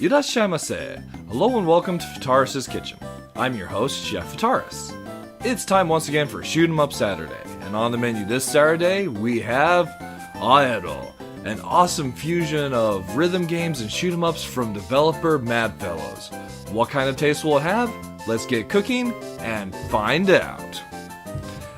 Irashaimase. Hello and welcome to Fitaurus Kitchen. I'm your host, Chef Fitaurus. It's time once again for Shoot 'em Up Saturday, and on the menu this Saturday we have Aaero, an awesome fusion of rhythm games and shoot 'em ups from developer Madfellows. What kind of taste will it have? Let's get cooking and find out.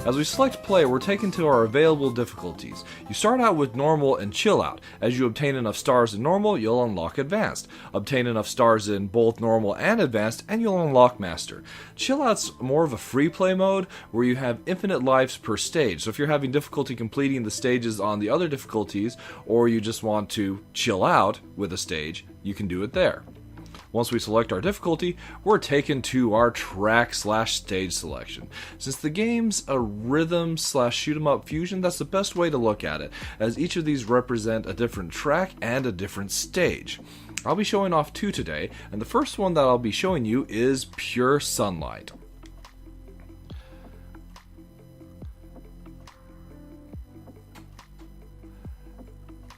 As we select play, we're taken to our available difficulties. You start out with normal and chill out. As you obtain enough stars in normal, you'll unlock advanced. Obtain enough stars in both normal and advanced, and you'll unlock master. Chill out's more of a free play mode where you have infinite lives per stage. So if you're having difficulty completing the stages on the other difficulties, or you just want to chill out with a stage, you can do it there. Once we select our difficulty, we're taken to our track/stage selection. Since the game's a rhythm/shoot 'em up fusion, that's the best way to look at it, as each of these represent a different track and a different stage. I'll be showing off two today, and the first one that I'll be showing you is Pure Sunlight.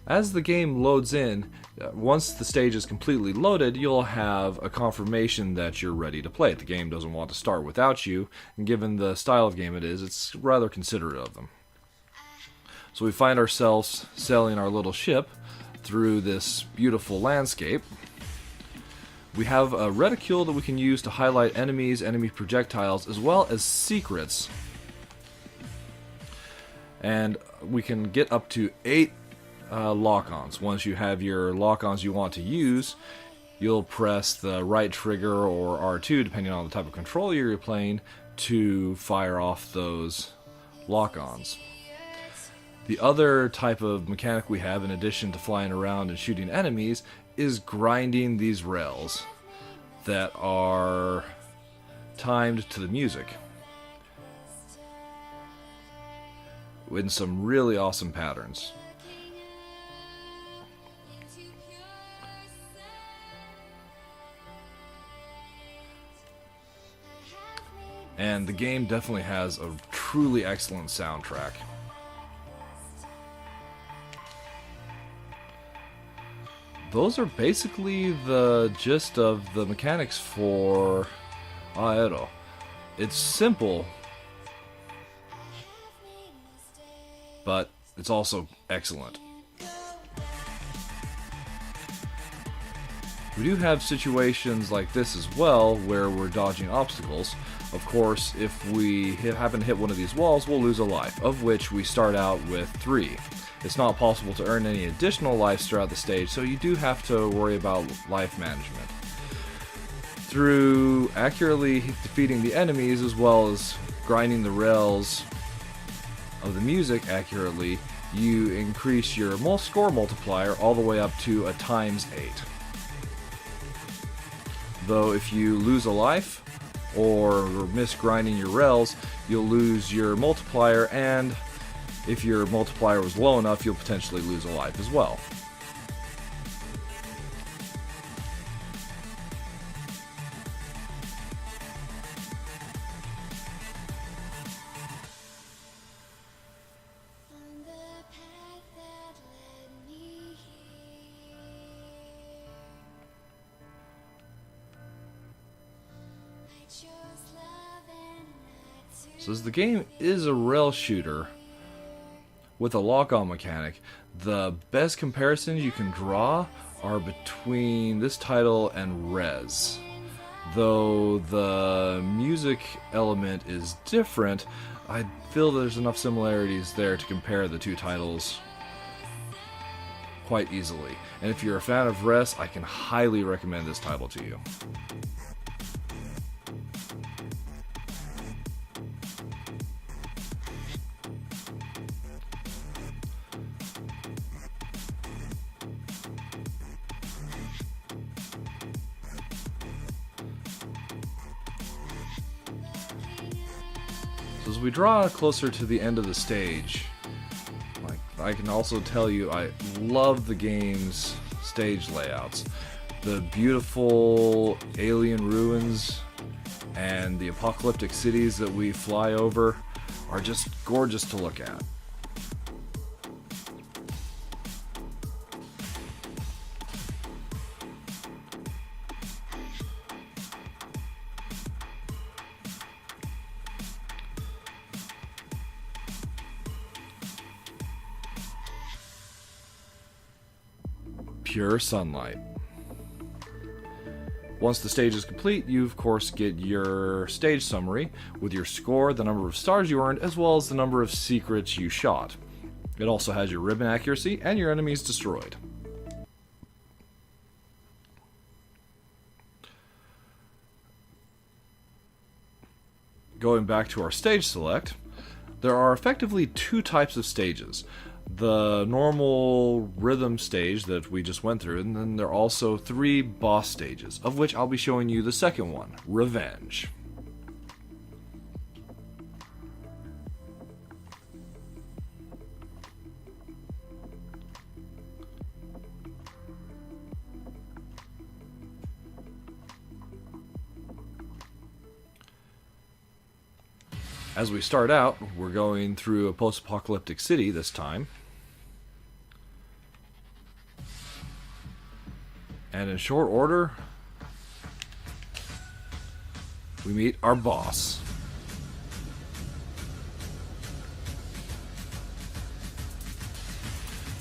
As the game loads in, once the stage is completely loaded, you'll have a confirmation that you're ready to play. The game doesn't want to start without you, and given the style of game it is, it's rather considerate of them. So we find ourselves sailing our little ship through this beautiful landscape. We have a reticule that we can use to highlight enemies, enemy projectiles, as well as secrets. And we can get up to 8 lock-ons. Once you have your lock-ons you want to use, you'll press the right trigger or R2, depending on the type of controller you're playing, to fire off those lock-ons. The other type of mechanic we have, in addition to flying around and shooting enemies, is grinding these rails that are timed to the music in some really awesome patterns. And the game definitely has a truly excellent soundtrack. Those are basically the gist of the mechanics for Aaero. It's simple, but it's also excellent. We do have situations like this as well, where we're dodging obstacles. Of course, if we happen to hit one of these walls, we'll lose a life, of which we start out with 3. It's not possible to earn any additional lives throughout the stage, so you do have to worry about life management. Through accurately defeating the enemies, as well as grinding the rails of the music accurately, you increase your score multiplier all the way up to a ×8. Though if you lose a life, or miss grinding your rails, you'll lose your multiplier, and if your multiplier was low enough, you'll potentially lose a life as well. So as the game is a rail shooter with a lock-on mechanic, the best comparisons you can draw are between this title and Rez. Though the music element is different, I feel there's enough similarities there to compare the two titles quite easily. And if you're a fan of Rez, I can highly recommend this title to you. So as we draw closer to the end of the stage, I can also tell you I love the game's stage layouts. The beautiful alien ruins and the apocalyptic cities that we fly over are just gorgeous to look at. pure sunlight. Once the stage is complete, you of course get your stage summary with your score, the number of stars you earned, as well as the number of secrets you shot. It also has your ribbon accuracy and your enemies destroyed. Going back to our stage select, there are effectively two types of stages. The normal rhythm stage that we just went through, and then there are also 3 boss stages, of which I'll be showing you the second one, Revenge. As we start out, we're going through a post-apocalyptic city this time. And in short order, we meet our boss.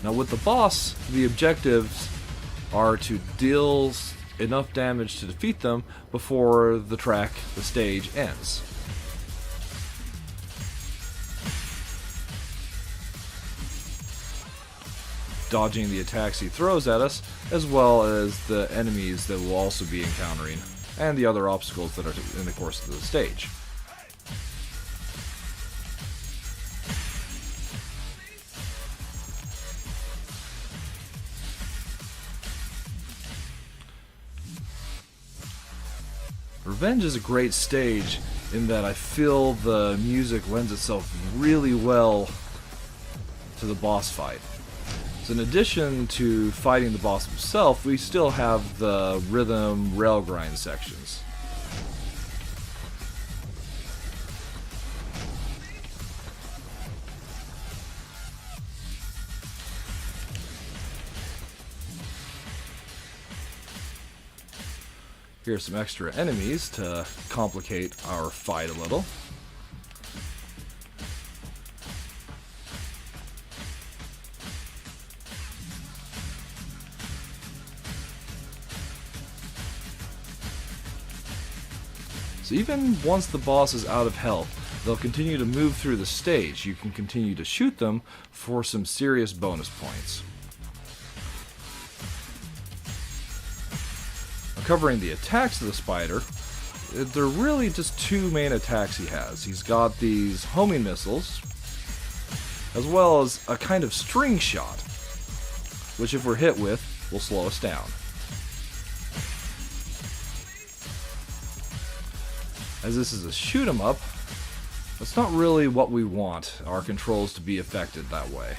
Now with the boss, the objectives are to deal enough damage to defeat them before the stage ends. Dodging the attacks he throws at us, as well as the enemies that we'll also be encountering, and the other obstacles that are in the course of the stage. Revenge is a great stage in that I feel the music lends itself really well to the boss fight. So in addition to fighting the boss himself, we still have the rhythm rail grind sections. Here are some extra enemies to complicate our fight a little. So even once the boss is out of health, they'll continue to move through the stage. You can continue to shoot them for some serious bonus points. Covering the attacks of the spider, there are really just 2 main attacks he has. He's got these homing missiles, as well as a kind of string shot, which if we're hit with, will slow us down. As this is a shoot 'em up, that's not really what we want our controls to be affected that way.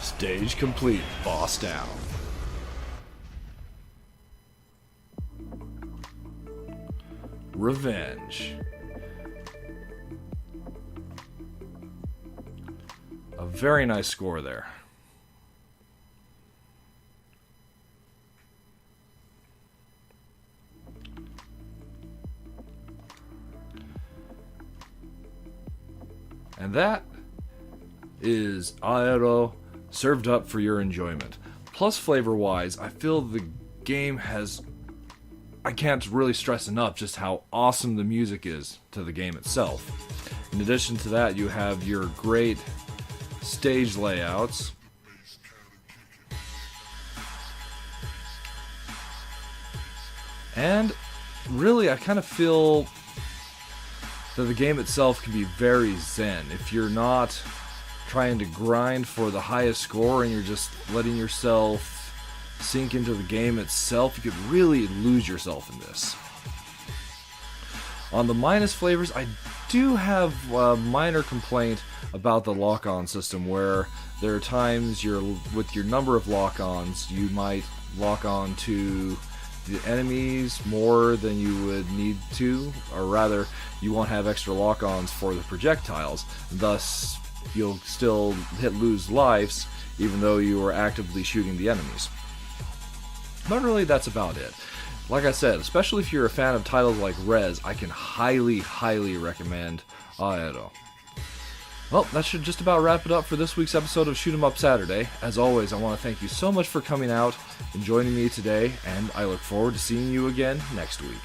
Stage complete, boss down. Revenge. A very nice score there. And that is Aaero served up for your enjoyment. Plus, flavor-wise, I feel the game has... I can't really stress enough just how awesome the music is to the game itself. In addition to that, you have your great stage layouts. And really, I kind of feel that the game itself can be very zen. If you're not trying to grind for the highest score and you're just letting yourself sink into the game itself, you could really lose yourself in this. On the minus flavors, I do have a minor complaint about the lock-on system, where there are times with your number of lock-ons, you might lock on to the enemies more than you would need to, or rather, you won't have extra lock-ons for the projectiles. Thus, you'll still lose lives, even though you are actively shooting the enemies. But really, that's about it. Like I said, especially if you're a fan of titles like Rez, I can highly, highly recommend Aaero. Well, that should just about wrap it up for this week's episode of Shoot 'em Up Saturday. As always, I want to thank you so much for coming out and joining me today, and I look forward to seeing you again next week.